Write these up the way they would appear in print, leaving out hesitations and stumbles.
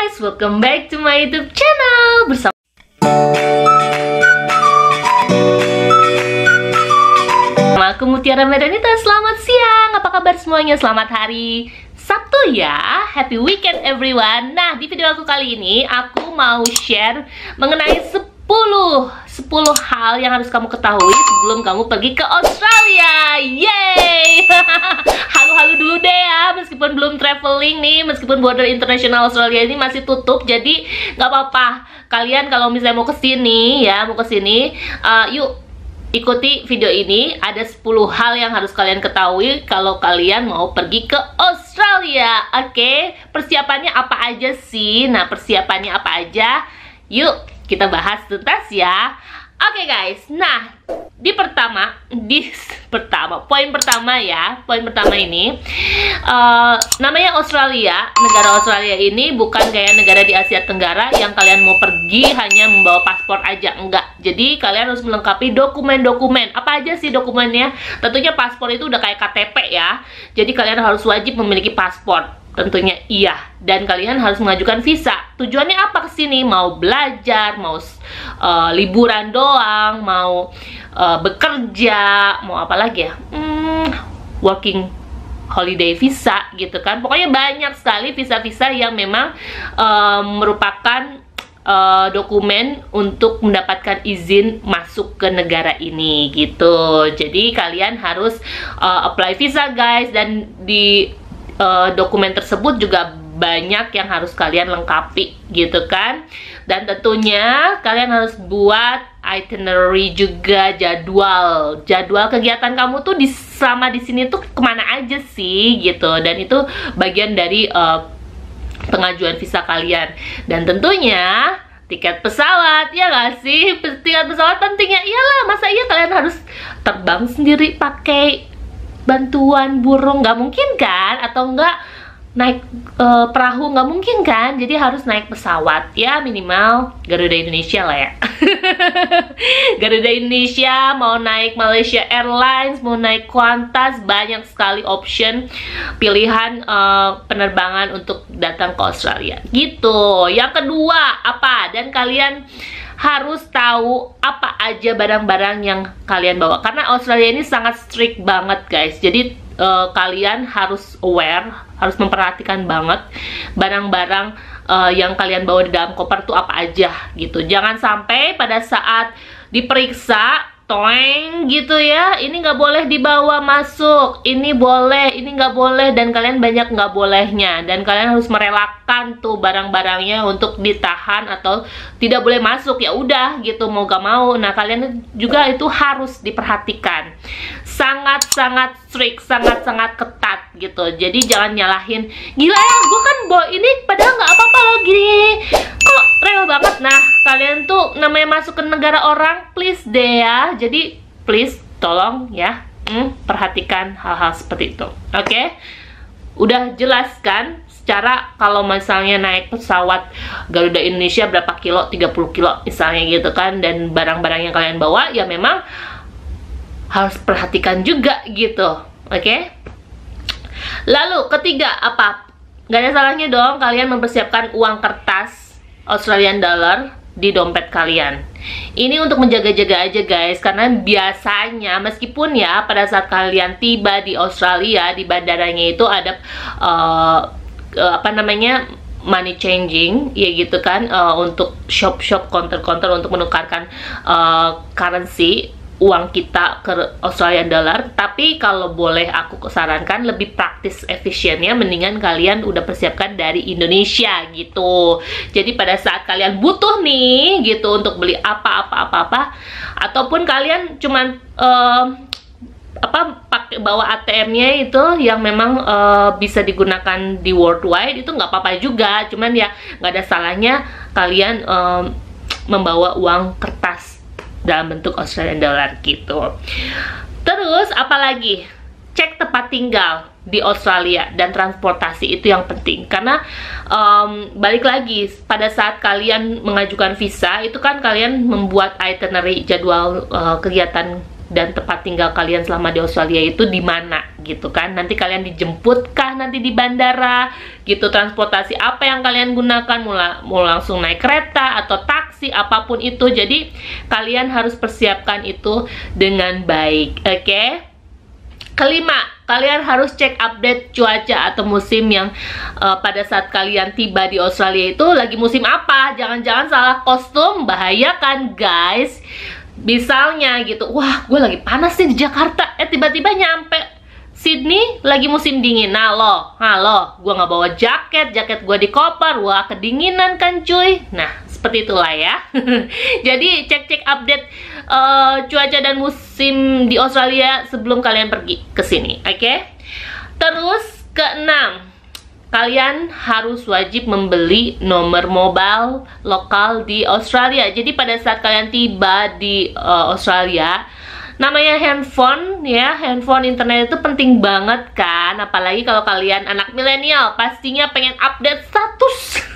guys, welcome back to my YouTube channel bersama aku Mutiara Medanita. Selamat siang, apa kabar semuanya? Selamat hari Sabtu ya, happy weekend everyone. Nah, di video aku kali ini aku mau share mengenai 10 hal yang harus kamu ketahui sebelum kamu pergi ke Australia. Yeay! Halu-halu dulu deh ya, meskipun belum traveling nih, meskipun border internasional Australia ini masih tutup, jadi nggak apa-apa. Kalian kalau misalnya mau kesini ya, yuk ikuti video ini. Ada 10 hal yang harus kalian ketahui kalau kalian mau pergi ke Australia. Oke, persiapannya apa aja sih? Nah, persiapannya apa aja? Yuk kita bahas tuntas ya. Oke guys, nah poin pertama ini namanya Australia. Negara Australia ini bukan kayak negara di Asia Tenggara yang kalian mau pergi hanya membawa paspor aja, enggak. Jadi kalian harus melengkapi dokumen-dokumen. Apa aja sih dokumennya? Tentunya paspor itu udah kayak KTP ya. Jadi kalian harus wajib memiliki paspor. Tentunya iya, dan kalian harus mengajukan visa. Tujuannya apa kesini? Mau belajar, mau liburan doang, mau bekerja, mau apa lagi ya? Working holiday visa gitu kan. Pokoknya banyak sekali visa-visa yang memang merupakan dokumen untuk mendapatkan izin masuk ke negara ini gitu. Jadi kalian harus apply visa guys, dan di dokumen tersebut juga banyak yang harus kalian lengkapi gitu kan. Dan tentunya kalian harus buat itinerary juga, jadwal kegiatan kamu tuh selama di sini tuh kemana aja sih gitu. Dan itu bagian dari pengajuan visa kalian. Dan tentunya tiket pesawat, ya gak sih? Tiket pesawat pentingnya, iyalah, masa iya kalian harus terbang sendiri pakai bantuan burung? Nggak mungkin kan? Atau enggak naik perahu? Nggak mungkin kan? Jadi harus naik pesawat ya, minimal Garuda Indonesia lah ya. Garuda Indonesia, mau naik Malaysia Airlines, mau naik Qantas, banyak sekali option pilihan penerbangan untuk datang ke Australia gitu. Yang kedua apa? Dan kalian harus tahu apa aja barang-barang yang kalian bawa, karena Australia ini sangat strict banget guys. Jadi kalian harus aware, harus memperhatikan banget barang-barang yang kalian bawa di dalam koper tuh apa aja gitu. Jangan sampai pada saat diperiksa toeng gitu ya, ini nggak boleh dibawa masuk, ini boleh, ini nggak boleh, dan kalian banyak nggak bolehnya, dan kalian harus merelakan tuh barang-barangnya untuk ditahan atau tidak boleh masuk, ya udah gitu, mau gak mau. Nah kalian juga itu harus diperhatikan, sangat-sangat strict, sangat-sangat ketat gitu. Jadi jangan nyalahin, gila ya gue kan bawa ini padahal nggak apa-apa loh, gini kok rewel banget. Nah kalian tuh namanya masuk ke negara orang, please deh ya. Jadi please tolong ya, perhatikan hal-hal seperti itu. Oke? Udah jelaskan secara kalau misalnya naik pesawat Garuda Indonesia berapa kilo, 30 kilo misalnya gitu kan, dan barang-barang yang kalian bawa ya memang harus perhatikan juga gitu. Oke? Lalu ketiga apa? Gak ada salahnya dong kalian mempersiapkan uang kertas Australian dollar di dompet kalian. Ini untuk menjaga-jaga aja guys, karena biasanya meskipun ya pada saat kalian tiba di Australia, di bandaranya itu ada money changing ya gitu kan, untuk shop-shop, counter-counter untuk menukarkan currency uang kita ke Australian dollar. Tapi kalau boleh aku sarankan, lebih praktis efisiennya mendingan kalian udah persiapkan dari Indonesia gitu. Jadi pada saat kalian butuh nih gitu untuk beli apa-apa, ataupun kalian cuman pakai bawa ATM-nya itu yang memang bisa digunakan di worldwide, itu nggak apa-apa juga. Cuman ya nggak ada salahnya kalian membawa uang kertas dalam bentuk Australian dollar gitu. Terus apalagi? Cek tempat tinggal di Australia dan transportasi, itu yang penting. Karena balik lagi, pada saat kalian mengajukan visa itu kan kalian membuat itinerary, jadwal kegiatan dan tempat tinggal kalian selama di Australia itu di mana gitu kan. Nanti kalian dijemputkah nanti di bandara gitu, transportasi apa yang kalian gunakan, mau langsung naik kereta atau taksi, apapun itu. Jadi kalian harus persiapkan itu dengan baik, oke? Kelima, kalian harus cek update cuaca atau musim yang pada saat kalian tiba di Australia itu lagi musim apa. Jangan-jangan salah kostum, bahaya kan guys. Misalnya gitu, wah gue lagi panas nih di Jakarta, tiba-tiba nyampe Sydney lagi musim dingin. Halo, gue nggak bawa jaket gue di koper, wah kedinginan kan cuy. Nah seperti itulah ya. Jadi cek-cek update cuaca dan musim di Australia sebelum kalian pergi ke sini, oke? Terus keenam, kalian harus wajib membeli nomor mobile lokal di Australia. Jadi pada saat kalian tiba di Australia, namanya handphone ya, handphone internet itu penting banget kan. Apalagi kalau kalian anak milenial, pastinya pengen update status.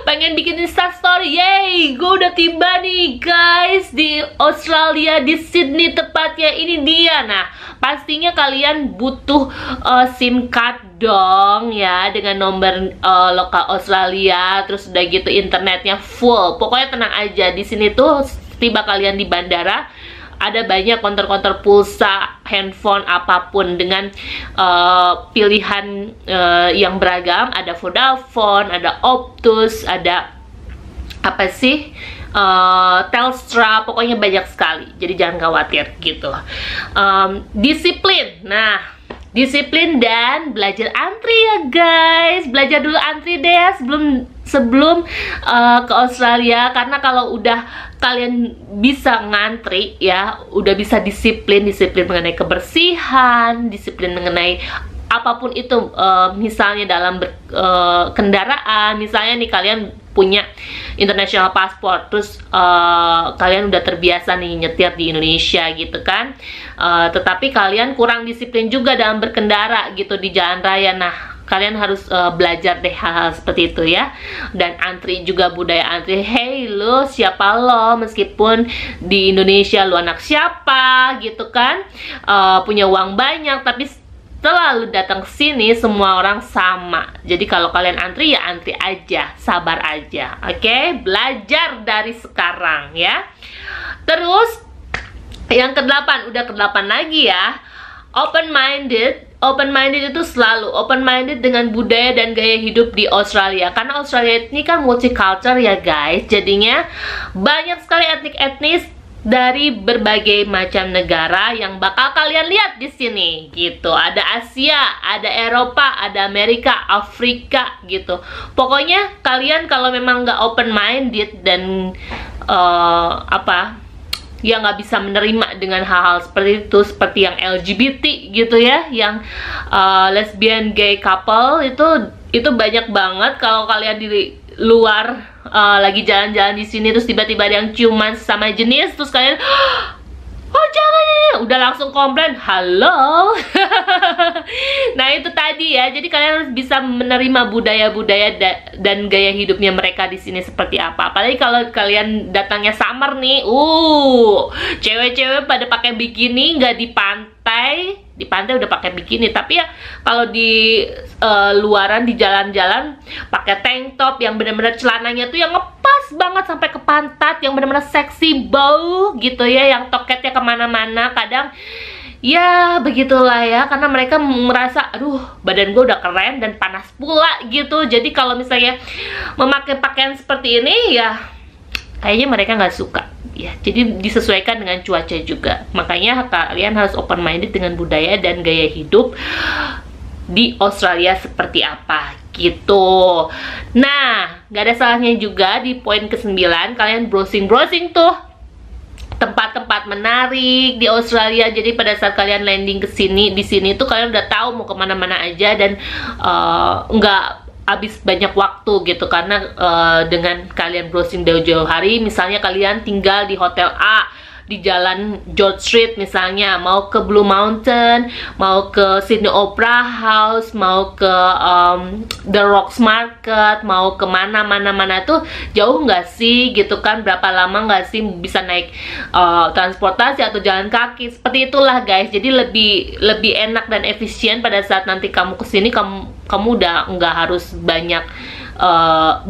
Pengen bikin instastory, yay, gue udah tiba nih guys di Australia, di Sydney tepatnya, ini dia. Nah pastinya kalian butuh SIM card dong ya, dengan nomor lokal Australia. Terus udah gitu internetnya full. Pokoknya tenang aja, di sini tuh tiba kalian di bandara ada banyak counter-counter pulsa, handphone, apapun dengan pilihan yang beragam. Ada Vodafone, ada Optus, ada apa sih, Telstra, pokoknya banyak sekali. Jadi jangan khawatir gitu. Disiplin, nah disiplin dan belajar antri ya guys. Belajar dulu antri deh ya sebelum ke Australia, karena kalau udah kalian bisa ngantri ya, udah bisa disiplin mengenai kebersihan, disiplin mengenai apapun itu, misalnya dalam kendaraan. Misalnya nih kalian punya international passport, terus kalian udah terbiasa nih nyetir di Indonesia gitu kan, tetapi kalian kurang disiplin juga dalam berkendara gitu di jalan raya. Nah kalian harus belajar deh hal-hal seperti itu ya. Dan antri juga, budaya antri. Hey lo, siapa lo? Meskipun di Indonesia lo anak siapa gitu kan, punya uang banyak, tapi setelah lu datang ke sini semua orang sama. Jadi kalau kalian antri ya antri aja, sabar aja, oke? Belajar dari sekarang ya. Terus yang ke-8, udah ke-8 lagi ya. Open minded itu selalu open minded dengan budaya dan gaya hidup di Australia. Karena Australia ini kan multicultural ya guys. Jadinya banyak sekali etnis dari berbagai macam negara yang bakal kalian lihat di sini gitu. Ada Asia, ada Eropa, ada Amerika, Afrika gitu. Pokoknya kalian kalau memang nggak open minded dan ya nggak bisa menerima dengan hal-hal seperti itu, seperti yang LGBT gitu ya, yang lesbian gay couple, itu banyak banget. Kalau kalian di luar lagi jalan-jalan di sini terus tiba-tiba ada yang ciuman sama jenis, terus kalian oh jangan, udah langsung komplain, halo. Nah itu tadi ya, jadi kalian harus bisa menerima budaya-budaya dan gaya hidupnya mereka di sini seperti apa. Apalagi kalau kalian datangnya summer nih, cewek-cewek pada pakai bikini, nggak di pantai udah pakai bikini, tapi ya kalau di luaran di jalan-jalan pakai tank top yang bener-bener celananya tuh yang ngepas banget sampai ke pantat, yang bener-bener seksi bau gitu ya, yang toketnya kemana-mana. Kadang ya begitulah ya, karena mereka merasa aduh badan gue udah keren dan panas pula gitu. Jadi kalau misalnya memakai pakaian seperti ini ya kayaknya mereka nggak suka ya. Jadi disesuaikan dengan cuaca juga. Makanya kalian harus open minded dengan budaya dan gaya hidup di Australia seperti apa gitu. Nah nggak ada salahnya juga di poin ke-9 kalian browsing tuh tempat-tempat menarik di Australia. Jadi pada saat kalian landing ke sini, di sini tuh kalian udah tahu mau kemana-mana aja dan nggak habis banyak waktu gitu. Karena dengan kalian browsing jauh-jauh hari, misalnya kalian tinggal di hotel A, di jalan George Street misalnya, mau ke Blue Mountain, mau ke Sydney Opera House, mau ke The Rocks Market, mau ke mana tuh jauh nggak sih gitu kan, berapa lama nggak sih bisa naik transportasi atau jalan kaki, seperti itulah guys. Jadi lebih enak dan efisien pada saat nanti kamu kesini, kamu udah nggak harus banyak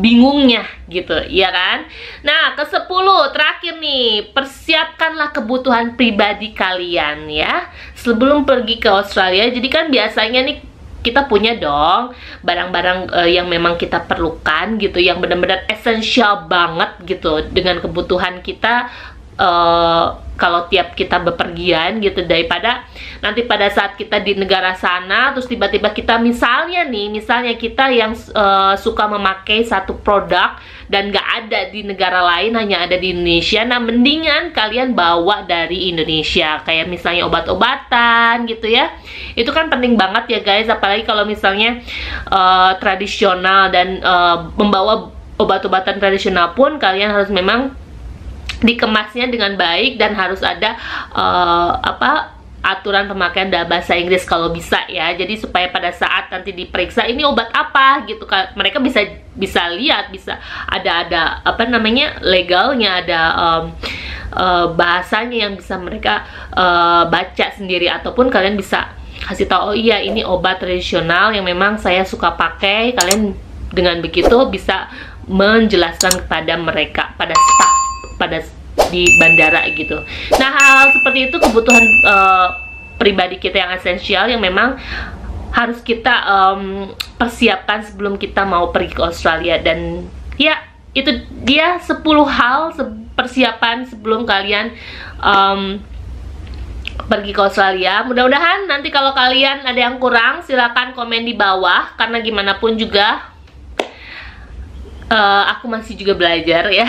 bingungnya gitu, ya kan? Nah, ke-10 terakhir nih, persiapkanlah kebutuhan pribadi kalian ya sebelum pergi ke Australia. Jadi kan biasanya nih kita punya dong barang-barang yang memang kita perlukan gitu, yang benar-benar esensial banget gitu dengan kebutuhan kita kalau tiap kita bepergian gitu, daripada nanti pada saat kita di negara sana terus tiba-tiba kita misalnya kita yang suka memakai satu produk dan nggak ada di negara lain, hanya ada di Indonesia. Nah, mendingan kalian bawa dari Indonesia, kayak misalnya obat-obatan gitu ya. Itu kan penting banget ya guys, apalagi kalau misalnya tradisional dan membawa obat-obatan tradisional pun kalian harus memang dikemasnya dengan baik dan harus ada aturan pemakaian dalam bahasa Inggris kalau bisa ya. Jadi supaya pada saat nanti diperiksa ini obat apa gitu, mereka bisa lihat, bisa ada apa namanya legalnya, ada bahasanya yang bisa mereka baca sendiri, ataupun kalian bisa kasih tahu, oh iya ini obat tradisional yang memang saya suka pakai. Kalian dengan begitu bisa menjelaskan kepada mereka, pada staff di bandara gitu. Nah, hal-hal seperti itu kebutuhan pribadi kita yang esensial yang memang harus kita persiapkan sebelum kita mau pergi ke Australia. Dan ya, itu dia 10 hal persiapan sebelum kalian pergi ke Australia. Mudah-mudahan nanti kalau kalian ada yang kurang, silakan komen di bawah, karena gimana pun juga aku masih juga belajar ya.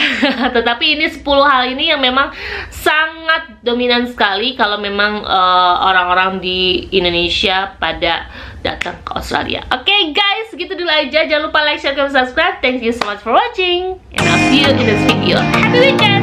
Tetapi ini 10 hal ini yang memang sangat dominan sekali kalau memang orang-orang di Indonesia pada datang ke Australia. Oke guys, gitu dulu aja. Jangan lupa like, share, dan subscribe. Thank you so much for watching, and I'll see you in this video. Happy weekend!